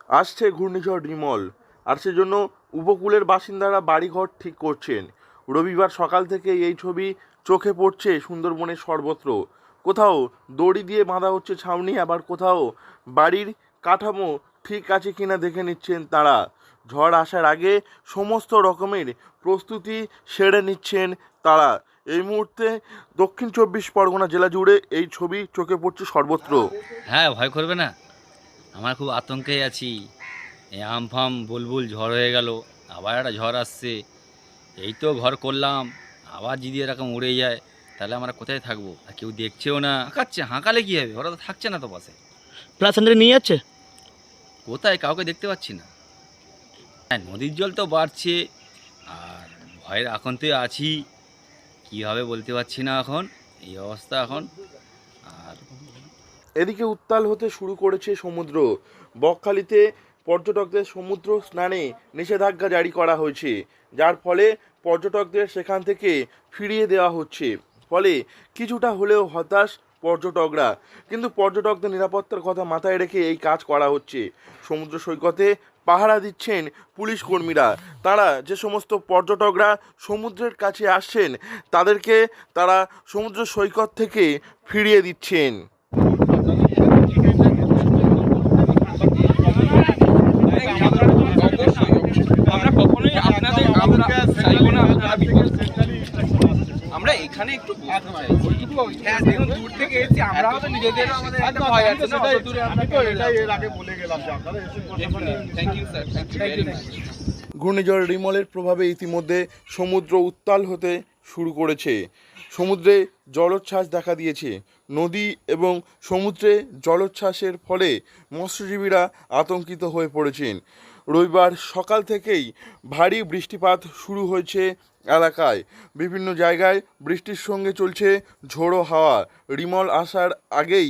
আসছে ঘূর্ণিঝড় রিমল, আর সেজন্য উপকূলের বাসিন্দারা বাড়িঘর ঠিক করছেন। রবিবার সকাল থেকে এই ছবি চোখে পড়ছে সুন্দরবনের সর্বত্র। কোথাও দড়ি দিয়ে বাঁধা হচ্ছে ছাউনি, আবার কোথাও বাড়ির কাঠামো ঠিক আছে কিনা দেখে নিচ্ছেন তারা। ঝড় আসার আগে সমস্ত রকমের প্রস্তুতি সেরে নিচ্ছেন তারা। এই মুহূর্তে দক্ষিণ চব্বিশ পরগনা জেলা জুড়ে এই ছবি চোখে পড়ছে সর্বত্র। হ্যাঁ, ভয় করবে না। আমরা খুব আতঙ্কে আছি। এই আমফাম বুলবুল ঝড় হয়ে গেল, আবার একটা ঝড় আসছে। এই তো ঘর করলাম, আবার যদি এরকম উড়ে যায় তাহলে আমরা কোথায় থাকবো? আর কেউ দেখছেও না, হাঁকাচ্ছে। হাঁকালে কী হবে? ওরা তো থাকছে না তো পাশে। প্লাস নিয়ে যাচ্ছে। কোথায়? কাউকে দেখতে পাচ্ছি না। হ্যাঁ, নদীর জল তো বাড়ছে, আর ভয়ের আতঙ্কে আছি। কী হবে বলতে পারছি না এখন, এই অবস্থা এখন। আর এদিকে উত্তাল হতে শুরু করেছে সমুদ্র। বকখালিতে পর্যটকদের সমুদ্র স্নানে নিষেধাজ্ঞা জারি করা হয়েছে, যার ফলে পর্যটকদের সেখান থেকে ফিরিয়ে দেওয়া হচ্ছে। ফলে কিছুটা হলেও হতাশ পর্যটকরা, কিন্তু পর্যটকদের নিরাপত্তার কথা মাথায় রেখে এই কাজ করা হচ্ছে। সমুদ্র সৈকতে পাহারা দিচ্ছেন পুলিশ কর্মীরা। তারা যে সমস্ত পর্যটকরা সমুদ্রের কাছে আসছেন তাদেরকে তারা সমুদ্র সৈকত থেকে ফিরিয়ে দিচ্ছেন। আমরা কখনোই আপনাদের আমরা চাইবো না আপনারা বিপদ। আমরা এখানে একটু বসতে চাই। হ্যাঁ, দেখুন দূর থেকে এসেছি আমরা, হয়তো নিজেদেরও আমাদের একটা ভয় আছে না, অত দূরে আমরা তো এটাই এর আগে বলে গেলাম যে আপনারা এসে thank you sir, thank you very much. ঘূর্ণিঝড় রিমলের প্রভাবে ইতিমধ্যে সমুদ্র উত্তাল হতে শুরু করেছে। সমুদ্রে জলোচ্ছ্বাস দেখা দিয়েছে। নদী এবং সমুদ্রে জলোচ্ছ্বাসের ফলে মৎস্যজীবীরা আতঙ্কিত হয়ে পড়েছেন। রবিবার সকাল থেকেই ভারী বৃষ্টিপাত শুরু হয়েছে এলাকায়। বিভিন্ন জায়গায় বৃষ্টির সঙ্গে চলছে ঝোড়ো হাওয়া। রিমল আসার আগেই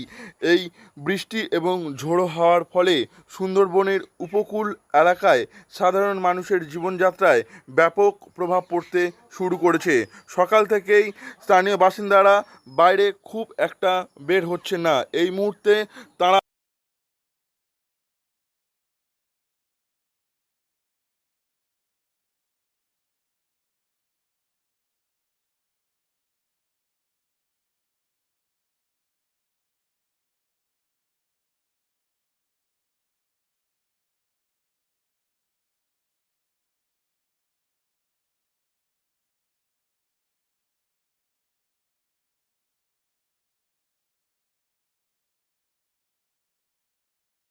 এই বৃষ্টি এবং ঝোড়ো হাওয়ার ফলে সুন্দরবনের উপকূল এলাকায় সাধারণ মানুষের জীবনযাত্রায় ব্যাপক প্রভাব পড়তে শুরু করেছে। সকাল থেকেই স্থানীয় বাসিন্দারা বাইরে খুব একটা বের হচ্ছে না। এই মুহূর্তে তারা